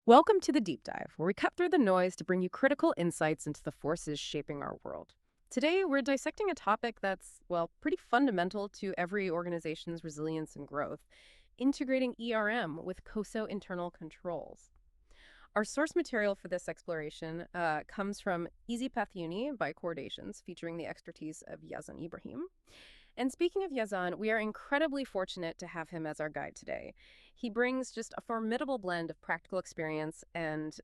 Welcome to the Deep Dive, where we cut through the noise to bring you critical insights into the forces shaping our world. Today, we're dissecting a topic that's, well, pretty fundamental to every organization's resilience and growth, integrating ERM with COSO internal controls. Our source material for this exploration comes from EasyPathUni by Coordinations, featuring the expertise of Yazan Ibrahim. And speaking of Yazan, we are incredibly fortunate to have him as our guide today. He brings just a formidable blend of practical experience and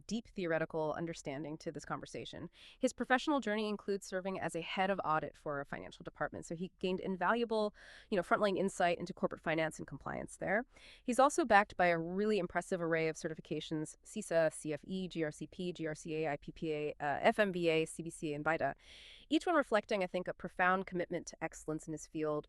deep theoretical understanding to this conversation. His professional journey includes serving as a head of audit for a financial department, so he gained invaluable, frontline insight into corporate finance and compliance there. He's also backed by a really impressive array of certifications: CISA, CFE, GRCP, GRCA, IPPA, FMBA, CBCA, and BIDA. Each one reflecting, I think, a profound commitment to excellence in his field.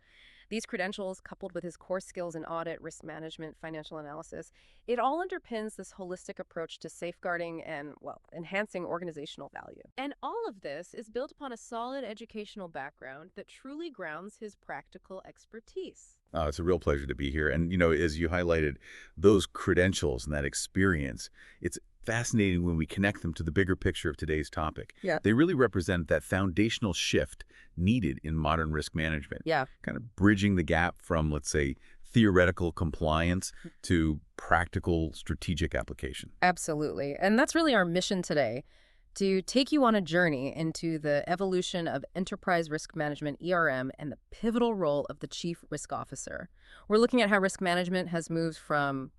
These credentials, coupled with his core skills in audit, risk management, financial analysis, it all underpins this holistic approach to safeguarding and, well, enhancing organizational value. And all of this is built upon a solid educational background that truly grounds his practical expertise. It's a real pleasure to be here. And, as you highlighted, those credentials and that experience, it's fascinating when we connect them to the bigger picture of today's topic. Yeah. They really represent that foundational shift needed in modern risk management. Yeah. Kind of bridging the gap from, let's say, theoretical compliance to practical strategic application. Absolutely. And that's really our mission today, to take you on a journey into the evolution of enterprise risk management, ERM, and the pivotal role of the chief risk officer. We're looking at how risk management has moved from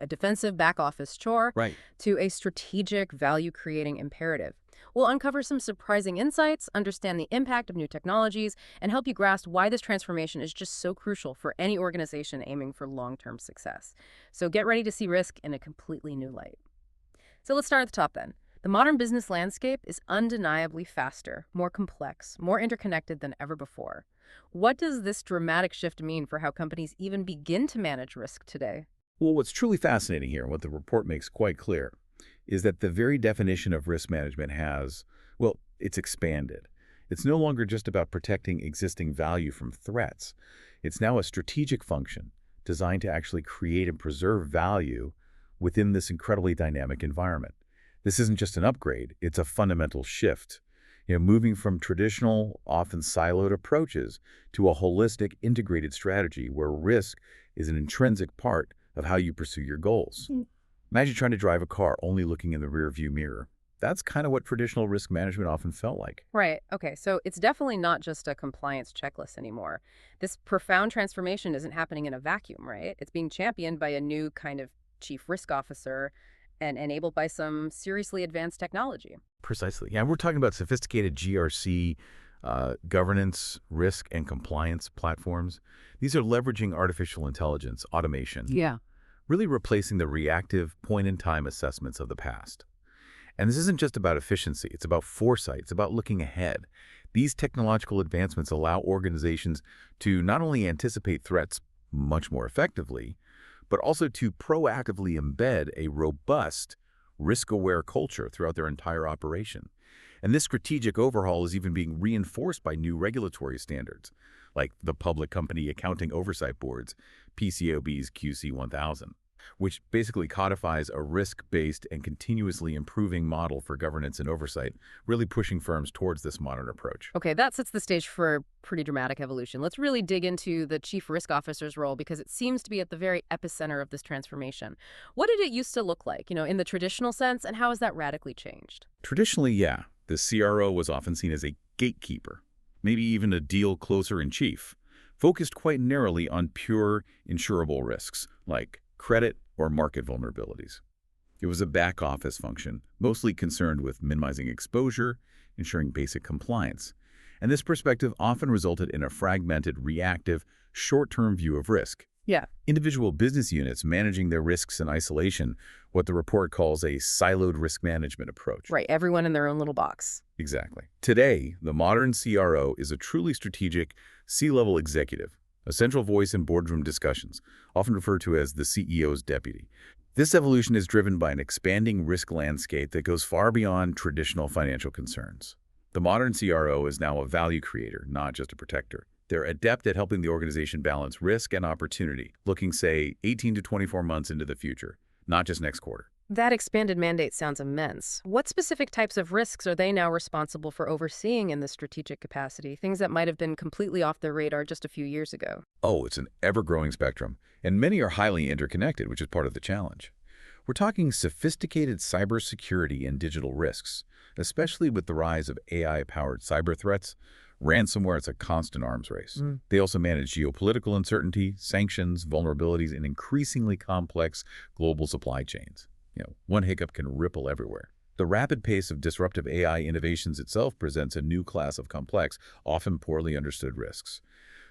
a defensive back office chore to a strategic value-creating imperative. We'll uncover some surprising insights, understand the impact of new technologies, and help you grasp why this transformation is just so crucial for any organization aiming for long-term success. So get ready to see risk in a completely new light. So let's start at the top then. The modern business landscape is undeniably faster, more complex, more interconnected than ever before. What does this dramatic shift mean for how companies even begin to manage risk today? Well, what's truly fascinating here, and what the report makes quite clear, is that the very definition of risk management it's expanded. It's no longer just about protecting existing value from threats. It's now a strategic function designed to actually create and preserve value within this incredibly dynamic environment. This isn't just an upgrade, it's a fundamental shift. Moving from traditional, often siloed approaches to a holistic, integrated strategy where risk is an intrinsic part of how you pursue your goals. Imagine trying to drive a car only looking in the rearview mirror. That's kind of what traditional risk management often felt like. Right. Okay. So it's definitely not just a compliance checklist anymore. This profound transformation isn't happening in a vacuum, right? It's being championed by a new kind of chief risk officer and enabled by some seriously advanced technology. Precisely. Yeah, we're talking about sophisticated GRC, governance, risk, and compliance platforms. These are leveraging artificial intelligence, automation, really replacing the reactive point-in-time assessments of the past. And this isn't just about efficiency, it's about foresight, it's about looking ahead. These technological advancements allow organizations to not only anticipate threats much more effectively, but also to proactively embed a robust, risk-aware culture throughout their entire operation. And this strategic overhaul is even being reinforced by new regulatory standards, like the Public Company Accounting Oversight Board's PCAOB's QC 1000, which basically codifies a risk-based and continuously improving model for governance and oversight, really pushing firms towards this modern approach. Okay, that sets the stage for a pretty dramatic evolution. Let's really dig into the chief risk officer's role, because it seems to be at the very epicenter of this transformation. What did it used to look like, in the traditional sense, and how has that radically changed? Traditionally, yeah, the CRO was often seen as a gatekeeper, maybe even a deal closer in chief, focused quite narrowly on pure insurable risks like credit or market vulnerabilities. It was a back office function, mostly concerned with minimizing exposure, ensuring basic compliance. And this perspective often resulted in a fragmented, reactive, short-term view of risk. Yeah. Individual business units managing their risks in isolation, what the report calls a siloed risk management approach. Right, everyone in their own little box. Exactly. Today, the modern CRO is a truly strategic C-level executive, a central voice in boardroom discussions, often referred to as the CEO's deputy. This evolution is driven by an expanding risk landscape that goes far beyond traditional financial concerns. The modern CRO is now a value creator, not just a protector. They're adept at helping the organization balance risk and opportunity, looking, say, 18 to 24 months into the future, not just next quarter. That expanded mandate sounds immense. What specific types of risks are they now responsible for overseeing in this strategic capacity, things that might have been completely off their radar just a few years ago? Oh, it's an ever-growing spectrum, and many are highly interconnected, which is part of the challenge. We're talking sophisticated cybersecurity and digital risks, especially with the rise of AI-powered cyber threats. Ransomware is a constant arms race. They also manage geopolitical uncertainty, sanctions, vulnerabilities, and increasingly complex global supply chains. One hiccup can ripple everywhere. The rapid pace of disruptive AI innovations itself presents a new class of complex, often poorly understood risks.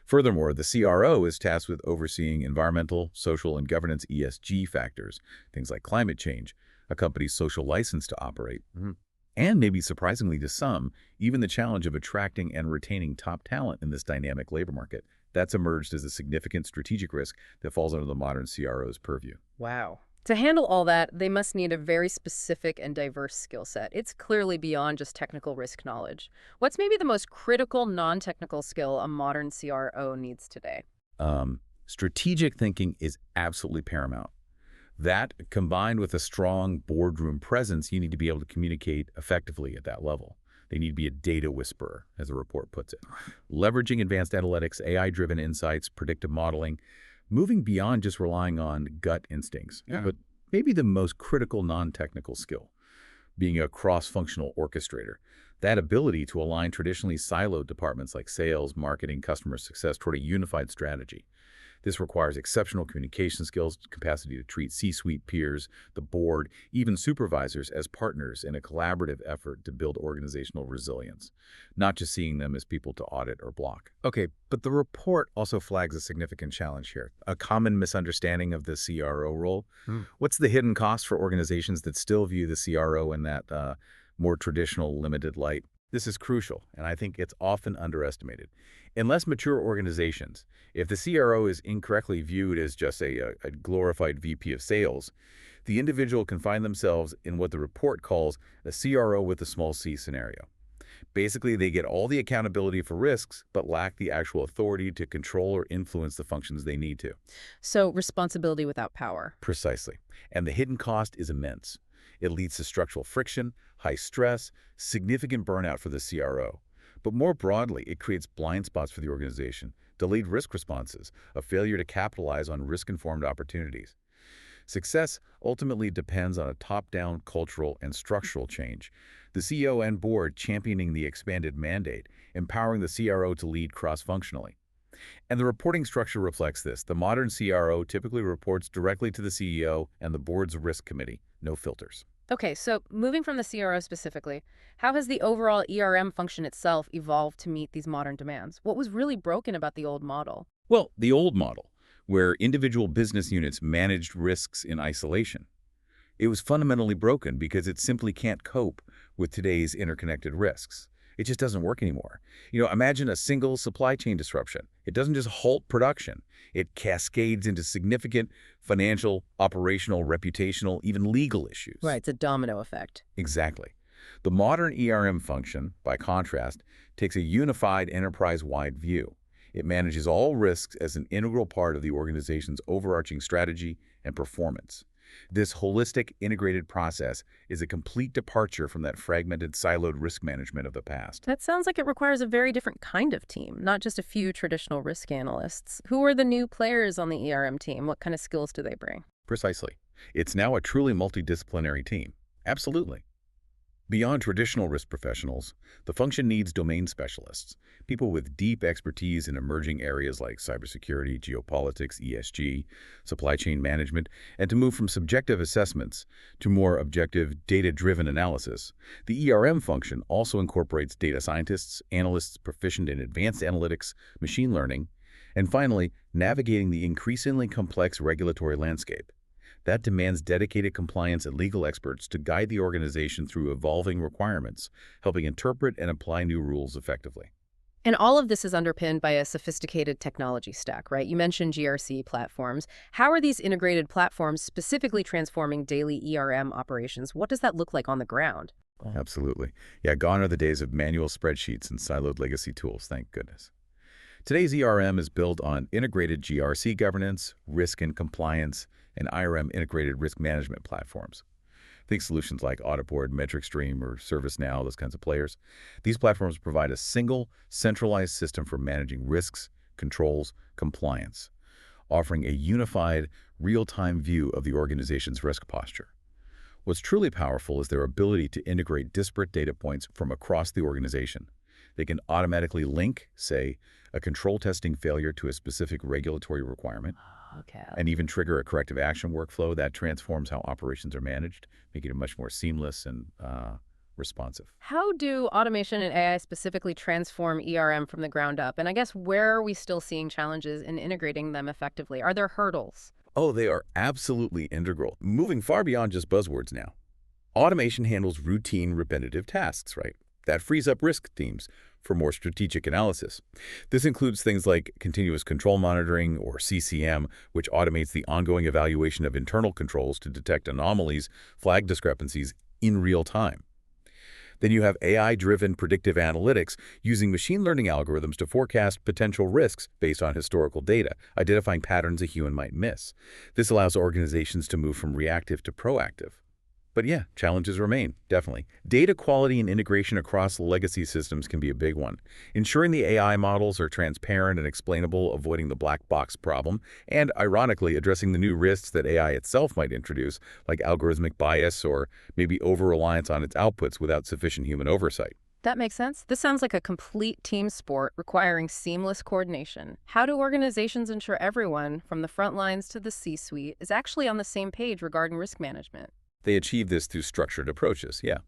Furthermore, the CRO is tasked with overseeing environmental, social, and governance ESG factors, things like climate change, a company's social license to operate, and maybe surprisingly to some, even the challenge of attracting and retaining top talent in this dynamic labor market. That's emerged as a significant strategic risk that falls under the modern CRO's purview. Wow. To handle all that, they must need a very specific and diverse skill set. It's clearly beyond just technical risk knowledge. What's maybe the most critical non-technical skill a modern CRO needs today? Strategic thinking is absolutely paramount. That, combined with a strong boardroom presence, you need to be able to communicate effectively at that level. They need to be a data whisperer, as the report puts it. Leveraging advanced analytics, AI-driven insights, predictive modeling, moving beyond just relying on gut instincts. But maybe the most critical non-technical skill, being a cross-functional orchestrator. That ability to align traditionally siloed departments like sales, marketing, customer success toward a unified strategy. This requires exceptional communication skills, capacity to treat C-suite peers, the board, even supervisors as partners in a collaborative effort to build organizational resilience, not just seeing them as people to audit or block. Okay, but the report also flags a significant challenge here, a common misunderstanding of the CRO role. What's the hidden cost for organizations that still view the CRO in that more traditional limited light? This is crucial, and I think it's often underestimated. In less mature organizations, if the CRO is incorrectly viewed as just a glorified VP of sales, the individual can find themselves in what the report calls a CRO with a small c scenario. Basically, they get all the accountability for risks, but lack the actual authority to control or influence the functions they need to. So, responsibility without power. Precisely. And the hidden cost is immense. It leads to structural friction, high stress, significant burnout for the CRO. But more broadly, it creates blind spots for the organization, delayed risk responses, a failure to capitalize on risk-informed opportunities. Success ultimately depends on a top-down cultural and structural change. The CEO and board championing the expanded mandate, empowering the CRO to lead cross-functionally. And the reporting structure reflects this. The modern CRO typically reports directly to the CEO and the board's risk committee, no filters. Okay, so moving from the CRO specifically, how has the overall ERM function itself evolved to meet these modern demands? What was really broken about the old model? Well, the old model, where individual business units managed risks in isolation, it was fundamentally broken because it simply can't cope with today's interconnected risks. It just doesn't work anymore. Imagine a single supply chain disruption. It doesn't just halt production. It cascades into significant financial, operational, reputational, even legal issues. Right, it's a domino effect. Exactly. The modern ERM function, by contrast, takes a unified enterprise-wide view. It manages all risks as an integral part of the organization's overarching strategy and performance. This holistic, integrated process is a complete departure from that fragmented, siloed risk management of the past. That sounds like it requires a very different kind of team, not just a few traditional risk analysts. Who are the new players on the ERM team? What kind of skills do they bring? Precisely. It's now a truly multidisciplinary team. Absolutely. Beyond traditional risk professionals, the function needs domain specialists, people with deep expertise in emerging areas like cybersecurity, geopolitics, ESG, supply chain management, and to move from subjective assessments to more objective, data-driven analysis. The ERM function also incorporates data scientists, analysts proficient in advanced analytics, machine learning, and finally, navigating the increasingly complex regulatory landscape. That demands dedicated compliance and legal experts to guide the organization through evolving requirements, helping interpret and apply new rules effectively. And all of this is underpinned by a sophisticated technology stack, right? You mentioned GRC platforms. How are these integrated platforms specifically transforming daily ERM operations? What does that look like on the ground? Absolutely. Yeah, gone are the days of manual spreadsheets and siloed legacy tools, thank goodness. Today's ERM is built on integrated GRC governance, risk and compliance, and IRM integrated risk management platforms. Think solutions like Auditboard, MetricStream, or ServiceNow, those kinds of players. These platforms provide a single, centralized system for managing risks, controls, compliance, offering a unified, real-time view of the organization's risk posture. What's truly powerful is their ability to integrate disparate data points from across the organization. They can automatically link, say, a control testing failure to a specific regulatory requirement, Okay. and even trigger a corrective action workflow that transforms how operations are managed, making it much more seamless and responsive. How do automation and AI specifically transform ERM from the ground up? And I guess where are we still seeing challenges in integrating them effectively? Are there hurdles? Oh, they are absolutely integral, moving far beyond just buzzwords now. Automation handles routine, repetitive tasks, right? That frees up risk teams for more strategic analysis. This includes things like continuous control monitoring, or CCM, which automates the ongoing evaluation of internal controls to detect anomalies, flag discrepancies in real time. Then you have AI-driven predictive analytics using machine learning algorithms to forecast potential risks based on historical data, identifying patterns a human might miss. This allows organizations to move from reactive to proactive. But yeah, challenges remain, definitely. Data quality and integration across legacy systems can be a big one. Ensuring the AI models are transparent and explainable, avoiding the black box problem, and ironically, addressing the new risks that AI itself might introduce, like algorithmic bias or maybe over-reliance on its outputs without sufficient human oversight. That makes sense. This sounds like a complete team sport requiring seamless coordination. How do organizations ensure everyone, from the front lines to the C-suite, is actually on the same page regarding risk management? They achieve this through structured approaches, yeah.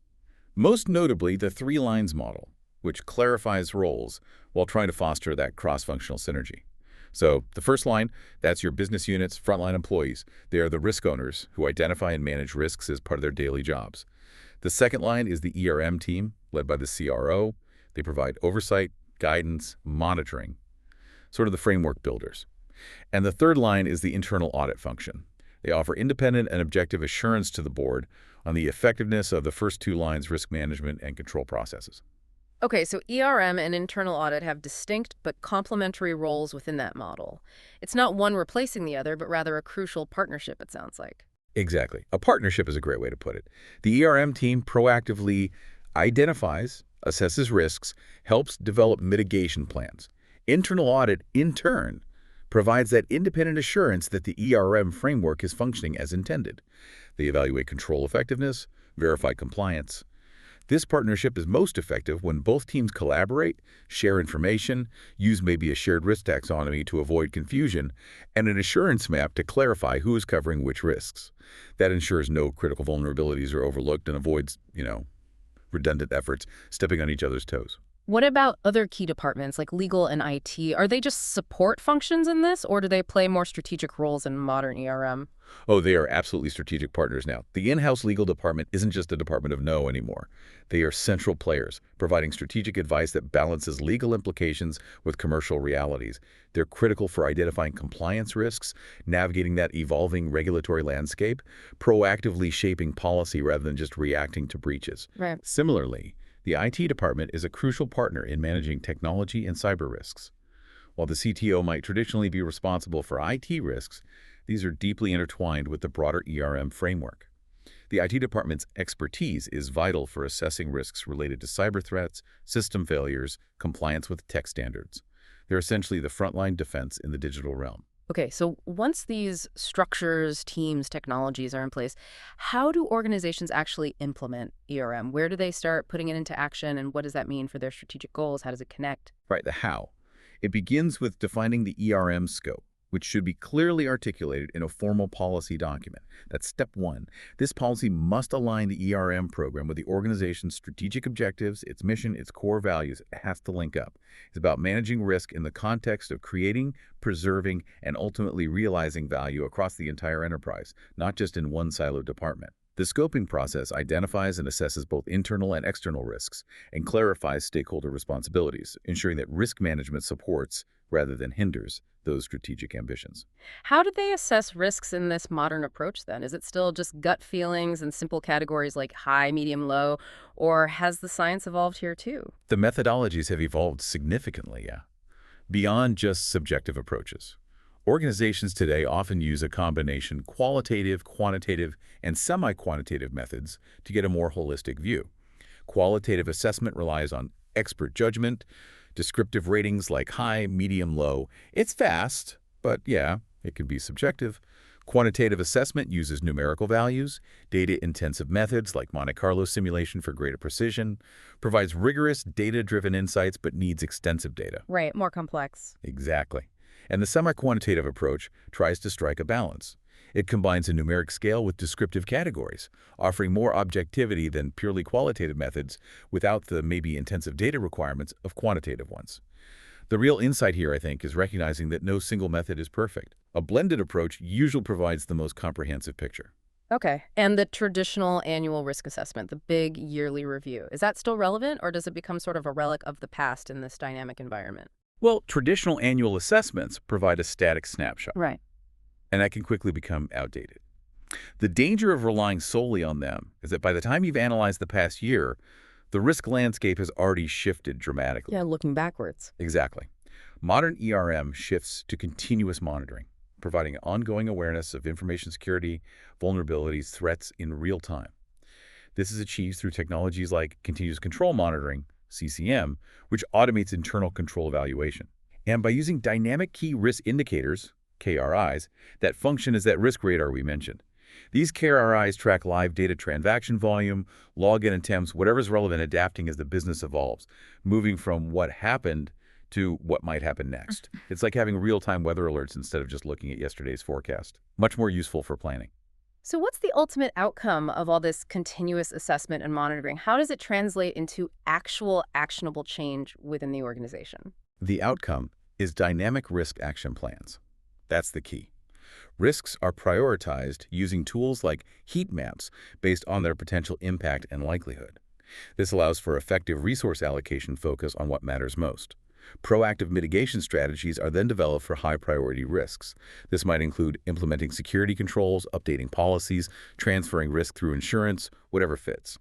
Most notably, the three lines model, which clarifies roles while trying to foster that cross-functional synergy. So the first line, that's your business unit's frontline employees. They are the risk owners who identify and manage risks as part of their daily jobs. The second line is the ERM team, led by the CRO. They provide oversight, guidance, monitoring, sort of the framework builders. And the third line is the internal audit function. They offer independent and objective assurance to the board on the effectiveness of the first two lines' risk management and control processes. Okay, so ERM and internal audit have distinct but complementary roles within that model. It's not one replacing the other, but rather a crucial partnership, it sounds like. Exactly. A partnership is a great way to put it. The ERM team proactively identifies, assesses risks, helps develop mitigation plans. Internal audit, in turn, provides that independent assurance that the ERM framework is functioning as intended. They evaluate control effectiveness, verify compliance. This partnership is most effective when both teams collaborate, share information, use maybe a shared risk taxonomy to avoid confusion, and an assurance map to clarify who is covering which risks. That ensures no critical vulnerabilities are overlooked and avoids, redundant efforts stepping on each other's toes. What about other key departments like legal and IT? Are they just support functions in this, or do they play more strategic roles in modern ERM? Oh, they are absolutely strategic partners now. The in-house legal department isn't just a department of no anymore. They are central players, providing strategic advice that balances legal implications with commercial realities. They're critical for identifying compliance risks, navigating that evolving regulatory landscape, proactively shaping policy rather than just reacting to breaches. Right. Similarly, the IT department is a crucial partner in managing technology and cyber risks. While the CTO might traditionally be responsible for IT risks, these are deeply intertwined with the broader ERM framework. The IT department's expertise is vital for assessing risks related to cyber threats, system failures, compliance with tech standards. They're essentially the frontline defense in the digital realm. Okay, so once these structures, teams, technologies are in place, how do organizations actually implement ERM? Where do they start putting it into action, and what does that mean for their strategic goals? How does it connect? Right, the how. It begins with defining the ERM scope, which should be clearly articulated in a formal policy document. That's step one. This policy must align the ERM program with the organization's strategic objectives, its mission, its core values. It has to link up. It's about managing risk in the context of creating, preserving, and ultimately realizing value across the entire enterprise, not just in one siloed department. The scoping process identifies and assesses both internal and external risks and clarifies stakeholder responsibilities, ensuring that risk management supports, rather than hinders, those strategic ambitions. How do they assess risks in this modern approach then? Is it still just gut feelings and simple categories like high, medium, low, or has the science evolved here too? The methodologies have evolved significantly, yeah, beyond just subjective approaches. Organizations today often use a combination qualitative, quantitative, and semi-quantitative methods to get a more holistic view. Qualitative assessment relies on expert judgment, descriptive ratings like high, medium, low. It's fast, but yeah, it can be subjective. Quantitative assessment uses numerical values, data-intensive methods like Monte Carlo simulation for greater precision, provides rigorous data-driven insights but needs extensive data. Right, more complex. Exactly. And the semi-quantitative approach tries to strike a balance. It combines a numeric scale with descriptive categories, offering more objectivity than purely qualitative methods without the maybe intensive data requirements of quantitative ones. The real insight here, I think, is recognizing that no single method is perfect. A blended approach usually provides the most comprehensive picture. Okay. And the traditional annual risk assessment, the big yearly review, is that still relevant, or does it become sort of a relic of the past in this dynamic environment? Well, traditional annual assessments provide a static snapshot, Right. and that can quickly become outdated. The danger of relying solely on them is that by the time you've analyzed the past year, the risk landscape has already shifted dramatically. Yeah, looking backwards. Exactly. Modern ERM shifts to continuous monitoring, providing ongoing awareness of information security, vulnerabilities, threats in real time. This is achieved through technologies like continuous control monitoring, CCM, which automates internal control evaluation. And by using dynamic key risk indicators, KRIs, that function as that risk radar we mentioned. These KRIs track live data transaction volume, login attempts, whatever's relevant, adapting as the business evolves, moving from what happened to what might happen next. It's like having real-time weather alerts instead of just looking at yesterday's forecast. Much more useful for planning. So what's the ultimate outcome of all this continuous assessment and monitoring? How does it translate into actual actionable change within the organization? The outcome is dynamic risk action plans. That's the key. Risks are prioritized using tools like heat maps based on their potential impact and likelihood. This allows for effective resource allocation focus on what matters most. Proactive mitigation strategies are then developed for high-priority risks. This might include implementing security controls, updating policies, transferring risk through insurance, whatever fits.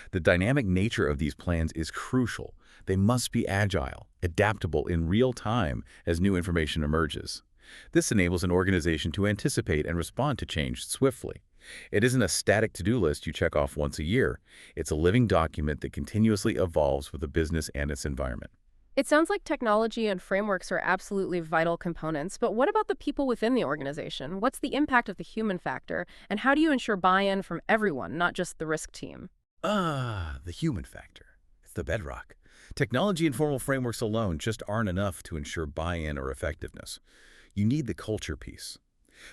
The dynamic nature of these plans is crucial. They must be agile, adaptable in real time as new information emerges. This enables an organization to anticipate and respond to change swiftly. It isn't a static to-do list you check off once a year. It's a living document that continuously evolves with the business and its environment. It sounds like technology and frameworks are absolutely vital components, but what about the people within the organization? What's the impact of the human factor, and how do you ensure buy-in from everyone, not just the risk team? The human factor. It's the bedrock. Technology and formal frameworks alone just aren't enough to ensure buy-in or effectiveness. You need the culture piece.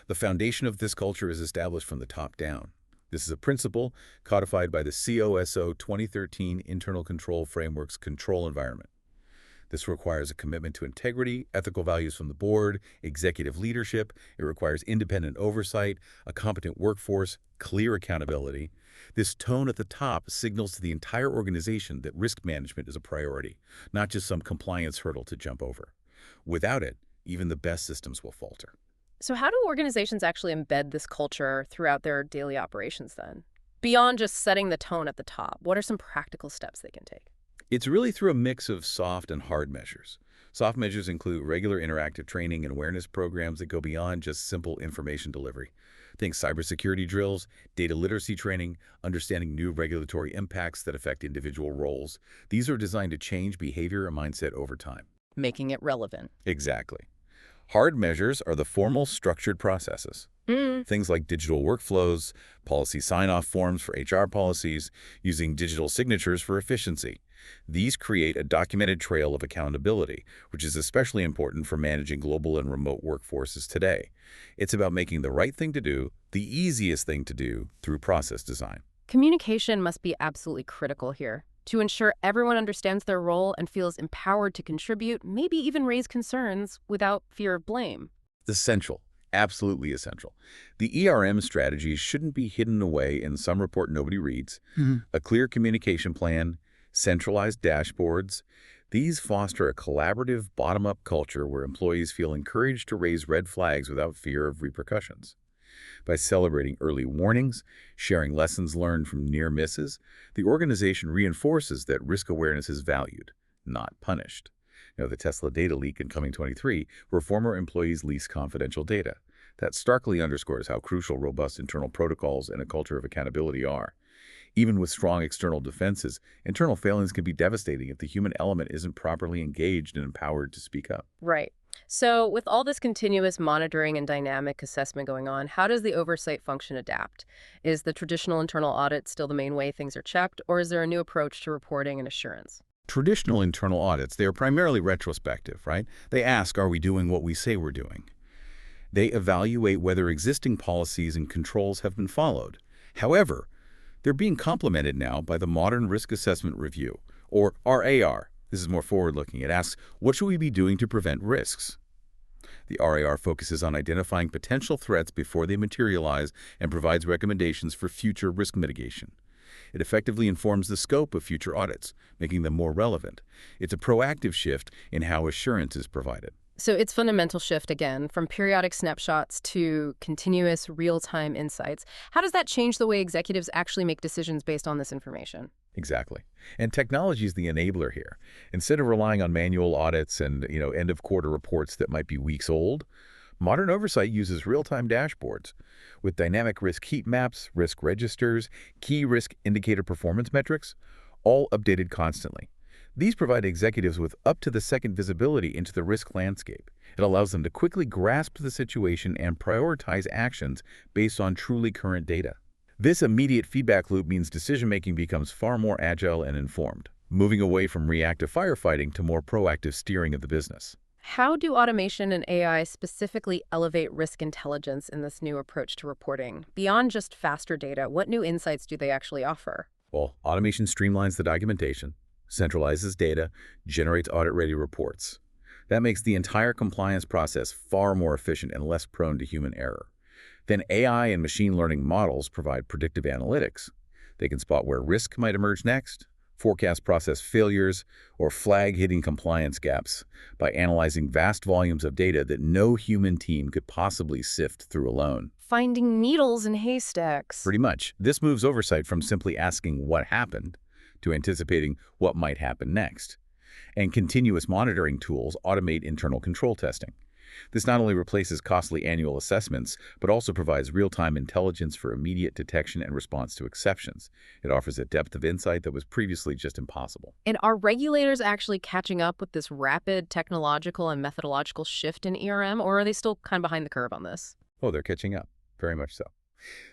The foundation of this culture is established from the top down. This is a principle codified by the COSO 2013 Internal Control Framework's control environment. This requires a commitment to integrity, ethical values from the board, executive leadership. It requires independent oversight, a competent workforce, clear accountability. This tone at the top signals to the entire organization that risk management is a priority, not just some compliance hurdle to jump over. Without it, even the best systems will falter. So how do organizations actually embed this culture throughout their daily operations then? Beyond just setting the tone at the top, what are some practical steps they can take? It's really through a mix of soft and hard measures. Soft measures include regular interactive training and awareness programs that go beyond just simple information delivery. Think cybersecurity drills, data literacy training, understanding new regulatory impacts that affect individual roles. These are designed to change behavior and mindset over time. Making it relevant. Exactly. Hard measures are the formal, structured processes. Things like digital workflows, policy sign-off forms for HR policies, using digital signatures for efficiency. These create a documented trail of accountability, which is especially important for managing global and remote workforces today. It's about making the right thing to do, the easiest thing to do, through process design. Communication must be absolutely critical here to ensure everyone understands their role and feels empowered to contribute, maybe even raise concerns without fear of blame. Essential. Absolutely essential. The ERM strategies shouldn't be hidden away in some report nobody reads. A clear communication plan, centralized dashboards. These foster a collaborative, bottom-up culture where employees feel encouraged to raise red flags without fear of repercussions. By celebrating early warnings, sharing lessons learned from near misses, the organization reinforces that risk awareness is valued, not punished. The Tesla data leak in coming 23, where former employees leased confidential data. That starkly underscores how crucial robust internal protocols and a culture of accountability are. Even with strong external defenses, internal failings can be devastating if the human element isn't properly engaged and empowered to speak up. Right. So, with all this continuous monitoring and dynamic assessment going on, how does the oversight function adapt? Is the traditional internal audit still the main way things are checked, or is there a new approach to reporting and assurance? Traditional internal audits, they are primarily retrospective, right? They ask, are we doing what we say we're doing? They evaluate whether existing policies and controls have been followed. However, they're being complemented now by the Modern Risk Assessment Review, or RAR. This is more forward-looking. It asks, what should we be doing to prevent risks? The RAR focuses on identifying potential threats before they materialize and provides recommendations for future risk mitigation. It effectively informs the scope of future audits, making them more relevant. It's a proactive shift in how assurance is provided. So, it's fundamental shift again from periodic snapshots to continuous real-time insights. How does that change the way executives actually make decisions based on this information? Exactly. And technology is the enabler here. Instead of relying on manual audits and, end-of-quarter reports that might be weeks old, modern oversight uses real-time dashboards with dynamic risk heat maps, risk registers, key risk indicator performance metrics, all updated constantly. These provide executives with up-to-the-second visibility into the risk landscape. It allows them to quickly grasp the situation and prioritize actions based on truly current data. This immediate feedback loop means decision-making becomes far more agile and informed, moving away from reactive firefighting to more proactive steering of the business. How do automation and AI specifically elevate risk intelligence in this new approach to reporting? Beyond just faster data, what new insights do they actually offer? Well, automation streamlines the documentation, centralizes data, generates audit-ready reports. That makes the entire compliance process far more efficient and less prone to human error. Then AI and machine learning models provide predictive analytics. They can spot where risk might emerge next, forecast process failures, or flag hidden compliance gaps by analyzing vast volumes of data that no human team could possibly sift through alone. Finding needles in haystacks. Pretty much. This moves oversight from simply asking what happened to anticipating what might happen next. And continuous monitoring tools automate internal control testing. This not only replaces costly annual assessments, but also provides real-time intelligence for immediate detection and response to exceptions. It offers a depth of insight that was previously just impossible. And are regulators actually catching up with this rapid technological and methodological shift in ERM, or are they still kind of behind the curve on this? Oh, they're catching up. Very much so.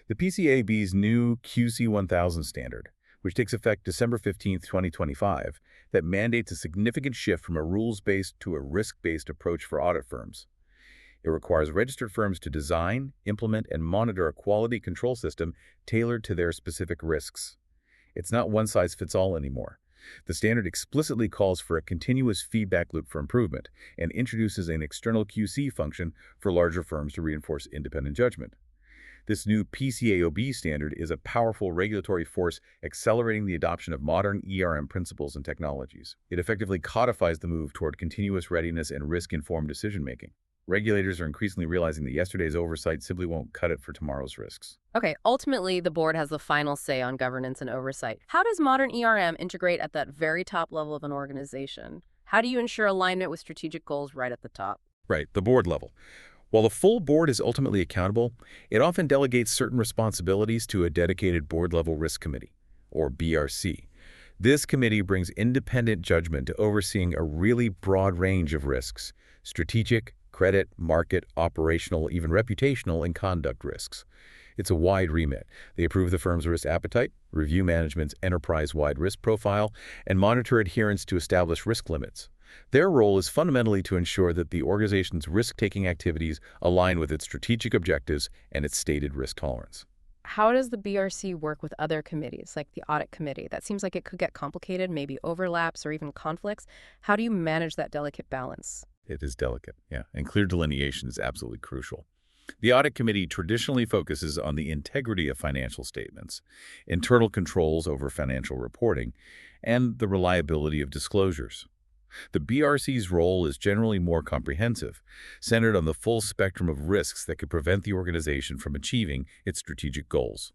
The PCAOB's new QC 1000 standard, which takes effect December 15, 2025, that mandates a significant shift from a rules-based to a risk-based approach for audit firms. It requires registered firms to design, implement, and monitor a quality control system tailored to their specific risks. It's not one-size-fits-all anymore. The standard explicitly calls for a continuous feedback loop for improvement and introduces an external QC function for larger firms to reinforce independent judgment. This new PCAOB standard is a powerful regulatory force accelerating the adoption of modern ERM principles and technologies. It effectively codifies the move toward continuous readiness and risk-informed decision-making. Regulators are increasingly realizing that yesterday's oversight simply won't cut it for tomorrow's risks. Okay, ultimately, the board has the final say on governance and oversight. How does modern ERM integrate at that very top level of an organization? How do you ensure alignment with strategic goals right at the top? Right, the board level. While the full board is ultimately accountable, it often delegates certain responsibilities to a dedicated board-level risk committee, or BRC. This committee brings independent judgment to overseeing a really broad range of risks: strategic, credit, market, operational, even reputational, and conduct risks. It's a wide remit. They approve the firm's risk appetite, review management's enterprise-wide risk profile, and monitor adherence to established risk limits. Their role is fundamentally to ensure that the organization's risk-taking activities align with its strategic objectives and its stated risk tolerance. How does the BRC work with other committees, like the audit committee? That seems like it could get complicated, maybe overlaps or even conflicts. How do you manage that delicate balance? It is delicate, yeah, and clear delineation is absolutely crucial. The audit committee traditionally focuses on the integrity of financial statements, internal controls over financial reporting, and the reliability of disclosures. The BRC's role is generally more comprehensive, centered on the full spectrum of risks that could prevent the organization from achieving its strategic goals.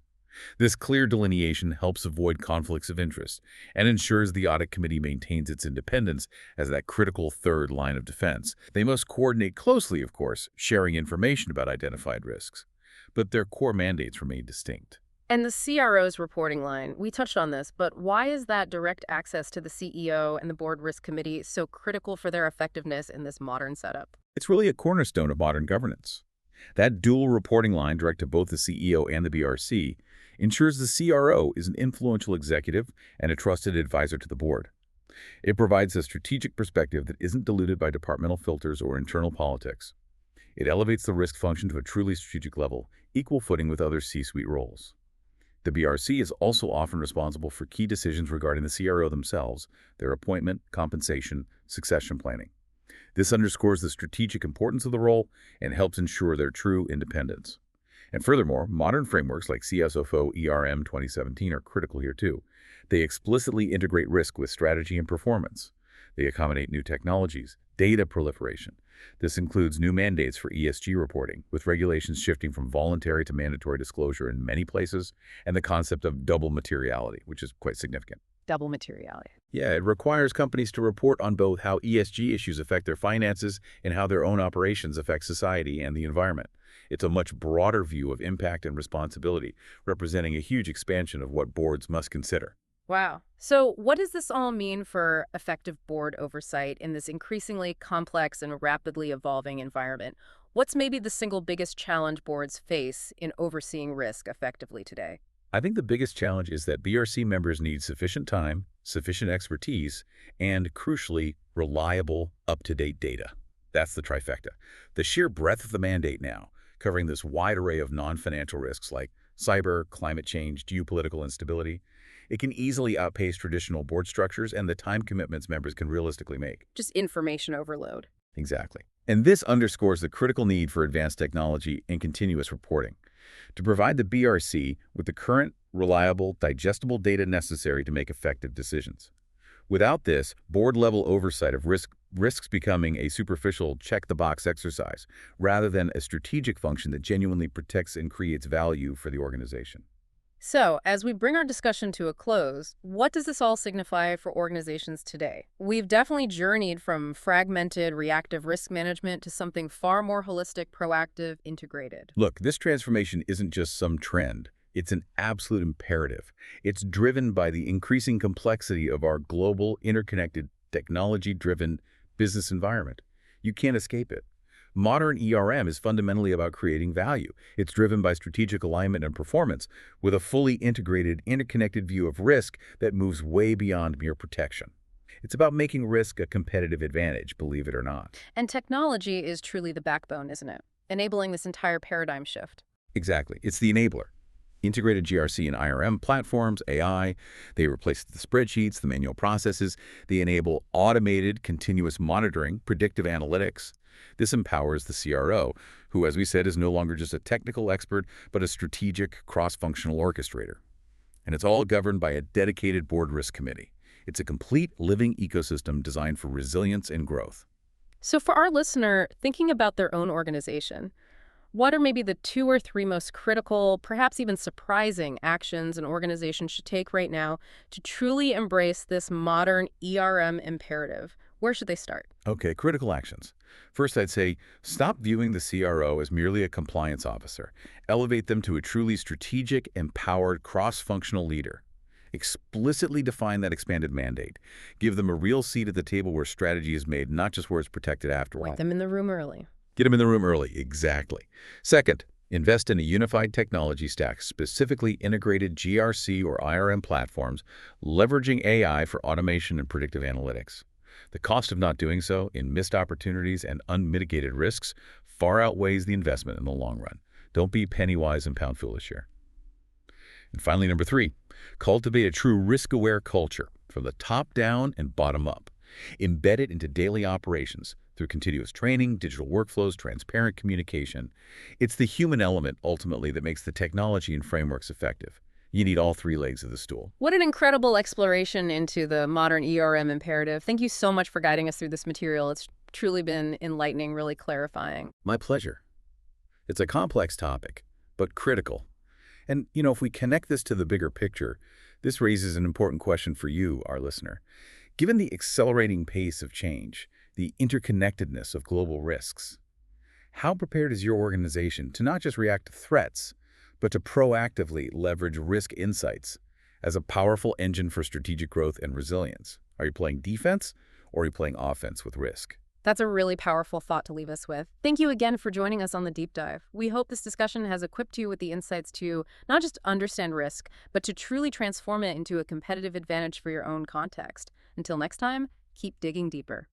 This clear delineation helps avoid conflicts of interest and ensures the audit committee maintains its independence as that critical third line of defense. They must coordinate closely, of course, sharing information about identified risks, but their core mandates remain distinct. And the CRO's reporting line, we touched on this, but why is that direct access to the CEO and the board risk committee so critical for their effectiveness in this modern setup? It's really a cornerstone of modern governance. That dual reporting line direct to both the CEO and the BRC ensures the CRO is an influential executive and a trusted advisor to the board. It provides a strategic perspective that isn't diluted by departmental filters or internal politics. It elevates the risk function to a truly strategic level, equal footing with other C-suite roles. The BRC is also often responsible for key decisions regarding the CRO themselves, their appointment, compensation, succession planning. This underscores the strategic importance of the role and helps ensure their true independence. And furthermore, modern frameworks like COSO ERM 2017 are critical here too. They explicitly integrate risk with strategy and performance. They accommodate new technologies, data proliferation. This includes new mandates for ESG reporting, with regulations shifting from voluntary to mandatory disclosure in many places, and the concept of double materiality, which is quite significant. Double materiality. Yeah, it requires companies to report on both how ESG issues affect their finances and how their own operations affect society and the environment. It's a much broader view of impact and responsibility, representing a huge expansion of what boards must consider. Wow. So what does this all mean for effective board oversight in this increasingly complex and rapidly evolving environment? What's maybe the single biggest challenge boards face in overseeing risk effectively today? I think the biggest challenge is that BRC members need sufficient time, sufficient expertise, and, crucially, reliable, up-to-date data. That's the trifecta. The sheer breadth of the mandate now, covering this wide array of non-financial risks like cyber, climate change, geopolitical instability, it can easily outpace traditional board structures and the time commitments members can realistically make. Just information overload. Exactly. And this underscores the critical need for advanced technology and continuous reporting to provide the BRC with the current, reliable, digestible data necessary to make effective decisions. Without this, board-level oversight of risks becoming a superficial check-the-box exercise rather than a strategic function that genuinely protects and creates value for the organization. So, as we bring our discussion to a close, what does this all signify for organizations today? We've definitely journeyed from fragmented, reactive risk management to something far more holistic, proactive, integrated. Look, this transformation isn't just some trend. It's an absolute imperative. It's driven by the increasing complexity of our global, interconnected, technology-driven business environment. You can't escape it. Modern ERM is fundamentally about creating value. It's driven by strategic alignment and performance with a fully integrated, interconnected view of risk that moves way beyond mere protection. It's about making risk a competitive advantage, believe it or not. And technology is truly the backbone, isn't it? Enabling this entire paradigm shift. Exactly. It's the enabler. Integrated GRC and IRM platforms, AI, they replace the spreadsheets, the manual processes. They enable automated, continuous monitoring, predictive analytics. This empowers the CRO, who, as we said, is no longer just a technical expert, but a strategic, cross-functional orchestrator. And it's all governed by a dedicated board risk committee. It's a complete living ecosystem designed for resilience and growth. So for our listener, thinking about their own organization, what are maybe the 2 or 3 most critical, perhaps even surprising actions an organization should take right now to truly embrace this modern ERM imperative? Where should they start? Okay, critical actions. First, I'd say stop viewing the CRO as merely a compliance officer. Elevate them to a truly strategic, empowered, cross-functional leader. Explicitly define that expanded mandate. Give them a real seat at the table where strategy is made, not just where it's protected afterward. Get them in the room early. Get them in the room early, exactly. Second, invest in a unified technology stack, specifically integrated GRC or IRM platforms, leveraging AI for automation and predictive analytics. The cost of not doing so in missed opportunities and unmitigated risks far outweighs the investment in the long run. Don't be penny wise and pound foolish here. And finally, number 3, cultivate a true risk-aware culture from the top down and bottom up. Embed it into daily operations through continuous training, digital workflows, transparent communication. It's the human element, ultimately, that makes the technology and frameworks effective. You need all 3 legs of the stool. What an incredible exploration into the modern ERM imperative. Thank you so much for guiding us through this material. It's truly been enlightening, really clarifying. My pleasure. It's a complex topic, but critical. And, if we connect this to the bigger picture, this raises an important question for you, our listener. Given the accelerating pace of change, the interconnectedness of global risks, how prepared is your organization to not just react to threats, but to proactively leverage risk insights as a powerful engine for strategic growth and resilience? Are you playing defense or are you playing offense with risk? That's a really powerful thought to leave us with. Thank you again for joining us on the deep dive. We hope this discussion has equipped you with the insights to not just understand risk, but to truly transform it into a competitive advantage for your own context. Until next time, keep digging deeper.